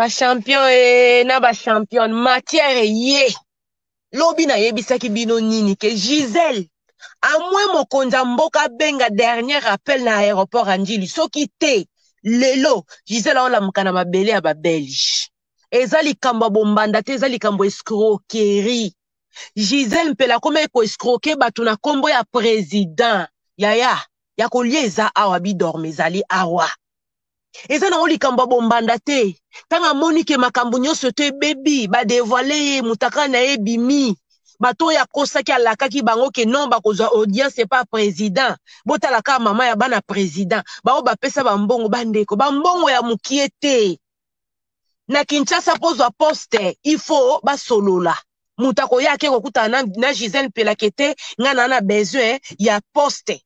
Ba champion na ba champion matière ye. Lobi na yebisaki bino nini ke Gisèle amwe mokonza mboka benga dernier appel na aéroport Anjili soki te lelo Gisèle ola mukana mabele ya ba Belge. Eza likambo bombanda te eza likambo escroquerie. Gisèle mpela koma eko escroquer batu na kombo ya président. Yaya ya kolie eza awa bidorme ezali awa. Eza na likambo bombanda te. Tanga monike makambo nyonso te bebi ba dévoiler mutaka na ebimi. Bato ya kosaki alakaki bango ke non bakozwa audience c'est pas président. Botalaka mama ya bana président. Bao bapesa bambongo bandeko. Bambongo ya mukie te. Na Kinshasa pozwa poste il faut basolola. Mutako yake kokuta na Gisèle Pelakete ngana na besoin ya poste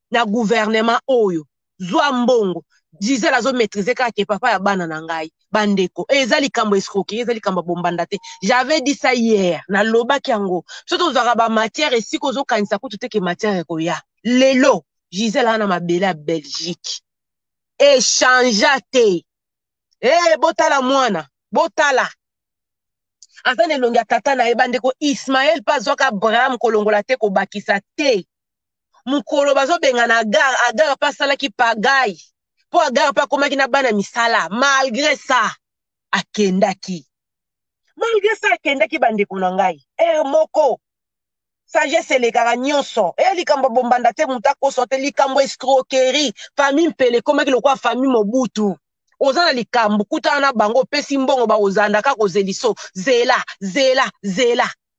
na gouvernement oyo. Zwa mbongo. Gisèle azo maîtriser kake papa ya bana na ngai bandeko eza likambo escroquerie eza likambo bombanda te. J'avais dit ça hier na loba kiango surtout zaka ba matière esi kozo kanisa kutu te ke matière ko ya lelo Gisèle ana mabele ya Belgique échange te botala mwana botala azane longa tata na bandeko Ismaël pazoka Abraham kolongola te ko bakisa te mukolo bazo benga na agar pasala ki pagai po agar pa komaki na bana misala malgré ça akendaki bandeko na ngai moko sagesse lekaka nyonso likambo bombanda te mutako sote likambo escroquerie famille mpele komaki lokwa famille Mobutu ozana likambo kutana na bango pesi mbongo ba ozanda ka kozeliso zela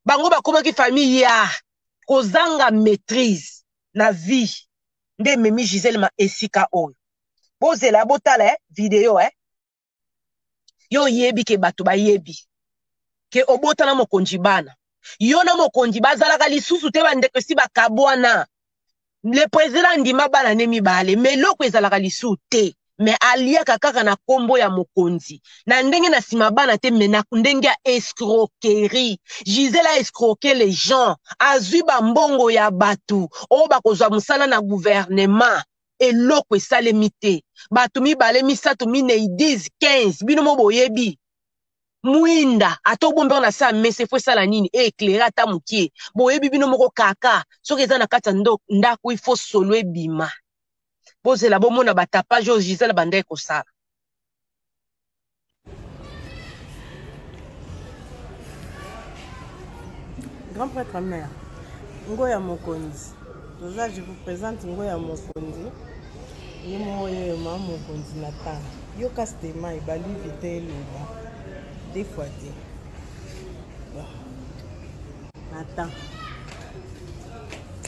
bango bakomaki famille ya kozanga maîtrise na vie nde memi Gisèle ma esika oyo bozela botala video yo yebi ke bato ba yebi ke obota na mokonji bana yo na mokonji bazalaka lisusu te bandeko si bakabwana le président ndima bana ne mibale mais loko ezalaka lisusu te mais aliaka kaka na kombo ya mokonzi na ndenge na sima bana te mais na ndenge ya escroquerie. Gisèle a escroqué les gens azwi bambongo ya batu o bakozwa musala na gouvernement eloko esalemi te bato mibale misato minei 10 15 bino mo boyebi mwinda ato bombe na sa mese fo sala nini éclairer ata mukie boyebi bino moko kaka soki eza na kata ndako il faut solo ebima bozela bomona batapage oyo Gisèle banda ekosala. Grand prêtre mère Ngoya Mokonzi Toza, je vous présente Ngoya Mokonzi ye moyo ma Mokonzi Nathan yo kastema ebali vite loba des fois te Nathan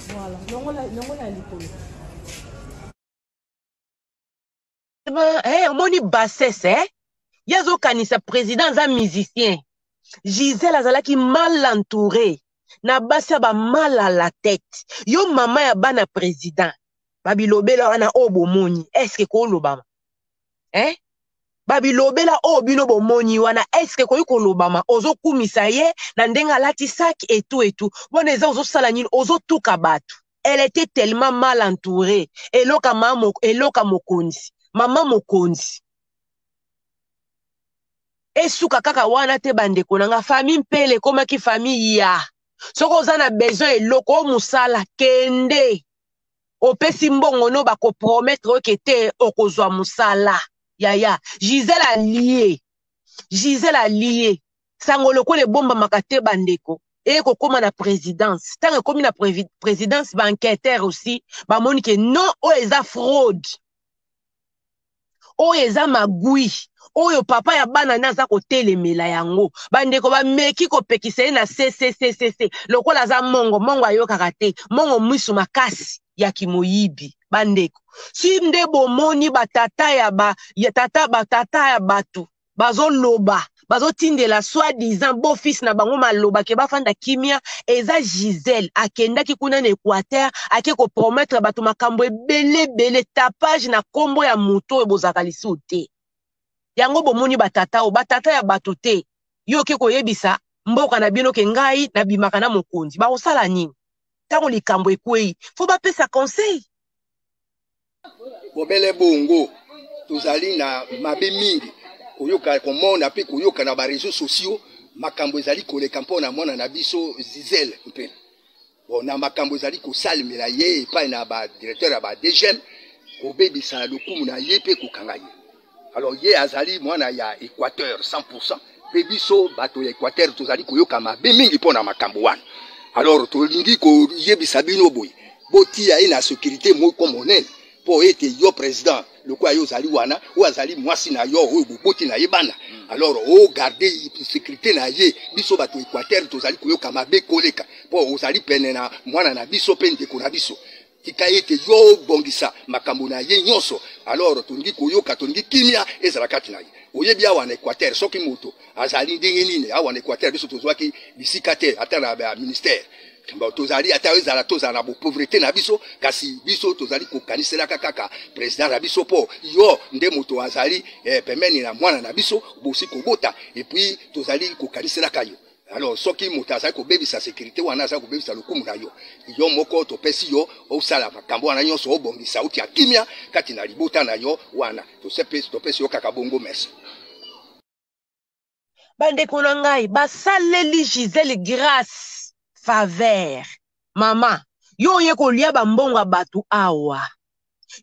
voilà nongola likolo omoni bassesse yazo kanisa président za musicien Gisèle azalaki mal entouré na basi ba mal à la tête yo mama ya bana président babilobela wana o bomoni est-ce que ko lobama babilobela o bino bomoni wana est-ce que ko lobama ozo kumisa ye na ndenga lati sac et tout bona eza ozo sala nini ozo tuka batu. Elle était tellement mal entourée eloka mokonzi mama mokonzi esuka kaka wana te bandeko nanga famille mpele komaki famille ya soko ozana besoin eloko musala kende opesi mbongo no bako promettre ke te okozwa musala yaya Gisèle allié sango lokole bomba makate bandeko koma na présidence tanga komi na présidence ba enquêteur aussi ba moni ke non o eza fraude o eza magui oyo papa ya bana naza kotelemela yango bandeko bameki kopekisa na CCCC lokola za mongo ayokaka te mongo mwisu makasi ya kimoyibi bandeko si nde bomoni batata ya batu bazoloba bazotindela soi-disant beau-fils na bango maloba ke bafanda kimia eza Gisèle akendaki kuna na Équateur ake ko promettre batu makambo ebele tapage na kombo ya muto ebozaka lisu te yango bomoni batata ya batu te yo ke koyebisa mboka na bino ke ngai na bimaka na mokonzi bakosala nini tango likambo ekwei fo bapesa conseil bobele bongo tozali na mabe mingi koyoka komona pe koyoka na ba réseaux sociaux makambo ezali koleka mpona mwana na biso Gisèle Mpela. Bon na makambo ezali kosalemela ye epai na ba directeur ya ba DGM kobebisa na lokumu na ye pe kokanga ye. Alors ye azali mwana ya Équateur 100%. Pe biso bato ya Équateur tozali koyoka mabe mingi mpona makambo wana. Alors tolingi koyebisa bino boye botia ye na sécurité moko monene po ete yo président lokwa yo zali wana ou azali mwasi na yo ou boboti na ye bana. Alors o garder sécurité na ye biso bato Équateur tozali koyoka mabe koleka po ozali pene na mwana na biso pe ndeko na biso tika ete yo bongisa makambo na ye nyonso. Alors tolingi koyoka tolingi kimia ezala kati na ye oyebi awa na Équateur soki moto azali ndenge nini awa na Équateur biso tozwaki bisika te ata na ministère tozali ata ezala tozala na pauvreté na biso kasi biso tozali kokanisela kaka président na biso po yo nde moto azali pemeni na mwana na biso bosi kobota et puis tozali kokanisela kayo. Alors soki moto azali kobebisa sécurité wana azali kobebisa lokumu na yo yo moko topesi yo osala makambo wana nyonso obongisa uti ya kimia kati na libota na yo wana topesi yo kaka bongo. Merci. Bandeko na ngai basaleli Gisèle grâce faveur mama yo ye kolia bambongo batu awa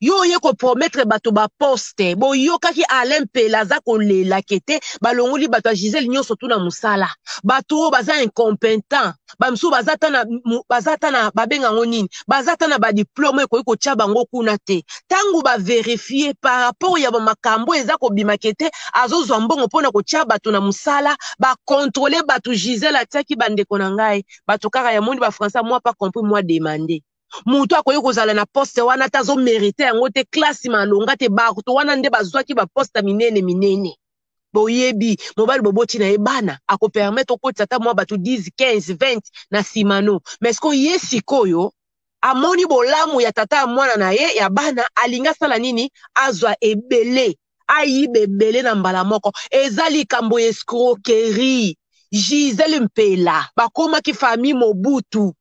yo ye ko promettre bato ba poste bo yo kaki Alain Mpela za kolela kete balongoli bato ya Gisèle nyonso tuna musala bato baza incompétent bamsu bazata na babenga ngonini bazata na ba diplôme ko tia bango kuna te tangu ba vérifier par rapport ya ba makambo eza ko bimakete azozwa mbongo pona ko tia bato na musala ba contrôler bato Gisèle atiaki bandeko na ngai bato kaka ya moni ba français moi pas compris moi demander mutu akoyi kozala na poste wana tazo mérite yango te classe malonga te bato wana nde bazwaki ba poste minene boyebi mobali boboti na ebana ako permettre okotisa ta mwa bato 10 15 20 na simano mais ko ye sikoyo amoni bolamu ya tata ya mwana na ye ya bana alinga sala nini azwa ebele ayibebele na mbala moko ezali kambo escroquerie. Gisèle Mpela bakomaki famille Mobutu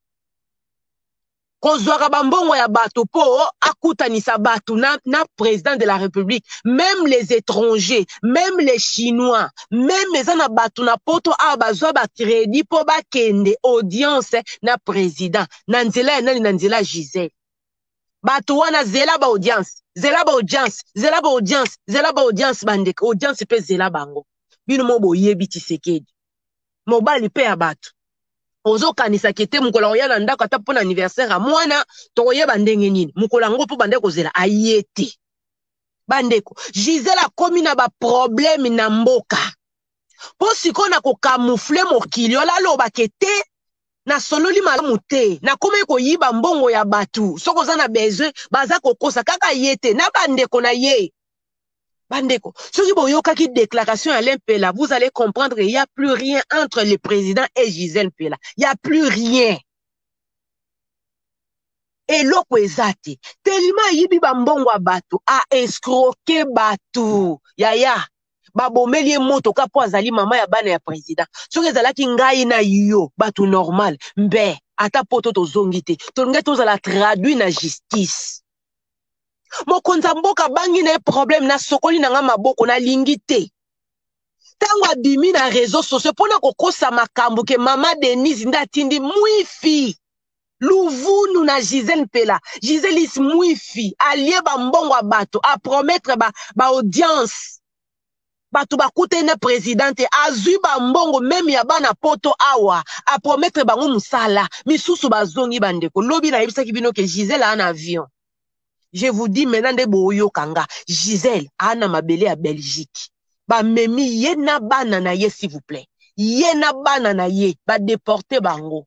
kozwaka bambongo ya bato po akutanisa bato na président de la République, même les étrangers, même les Chinois, même les ana bato na poto a bazwa ba crédit po ba kende audience na président na nzela nani na nzela Gisèle bato wana zela ba audience bandeko audience pe zela bango bino mo boyebi Tshisekedi mobali pe ya bato ozo kanisa kete mukola oyana ndako ata pona anniversaire mwana toyeba ndenge nini mukola ngo po bandeko zela ayete bandeko Gisèle akomi na ba problème na mboka po sikona ko camoufler mokili ola loba kete na sololi malamu te na kome ko yiba mbongo ya batu soko za na besoin baza kokosa kaka yete na bandeko na ye. Bandeko, si vous voyez une déclaration à Alain Mpela, vous allez comprendre qu'il n'y a plus rien entre le président et Gisèle Mpela. Il n'y a plus rien. Et l'autre ezate, tellement yibi bambongo bato, a escroqué bato. Yaya, babomelie moto kapo azali mama ya bana ya président. So ezalaki ngai na yo, bato normal. Mbe, ata poto to zongite. Tonge to zala traduit na justice. Mokonza mboka bangi na problème na sokoli na nga maboko na lingite. Tango abimi na réseaux sociaux pona kokosa makambo ke mama Denise ndatindi mwifi. Louvunu na Gisèle Mpela. Gisèle is mwifi. Alie ba mbongo bato. A promettre ba audience. Bato bakute na présidente. Azui ba mbongo même ya bana poto awa. A promettre bango musala. Misusu bazongi bandeko. Lobi na yebisa kibino ke Gisèle a un avion. Je vous dis maintenant de boyo kanga. Gisèle ana mabele à Belgique. Ba memi ye na bana na ye s'il vous plaît. Ye na bana na ye ba déporter bango.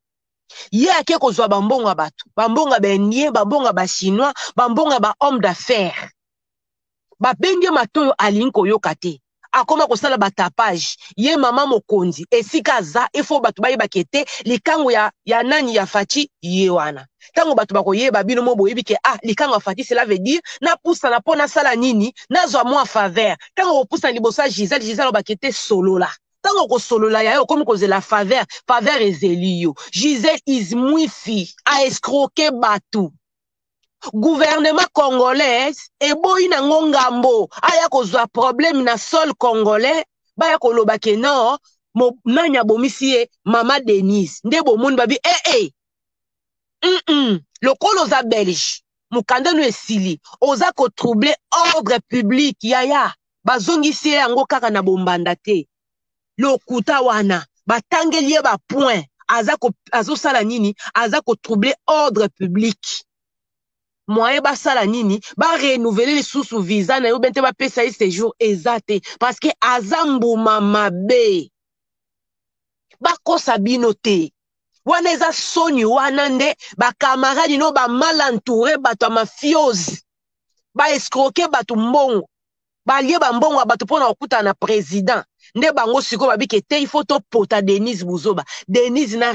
Ye ake kozwa bambonga batu. Bambonga benye, bambonga ba chinois, bambonga ba homme d'affaires. Ba benge matoyo alinko yo kate. Akoma kosala ba tapage. Ye mama mokonzi. Esika za efo batu baye bakete likango ya nani ya Fachi ye wana. Tango batu bako ye babino mo boyebi ke likango ya Fachi cela veut dire na poussa na pona sala nini na zwa moi faveur. Tango poussa libosa Gisèle bakete solo la. Tango ko solo la ya yo komi koze la faveur ezeli yo. Gisèle is mwifi a escroquer batu. gouvernement congolais eboyi na ngambo aya kozwa problème na sol congolais baya koloba ke non nanya bomisi ye mama Denise nde bomoni babi lokolo oza belge mukanda no esili oza ko troubler ordre public yaya bazongisi ye yango kaka na bombanda te lokuta wana batangeli ye ba point azosala nini aza ko troubler ordre public moye basala nini ba renouveler lisusu visa na yo bente ba pesa ye séjour ezate parce que azambuma mabe bakosa bino te wana eza soni wana nde ba camarade no ba mal entouré bato mafiosi ba escroquer bato mbongo balie ba mbongo bato pona okuta na président nde bango siko babike te il faut to pota Denise Buzoba Denise na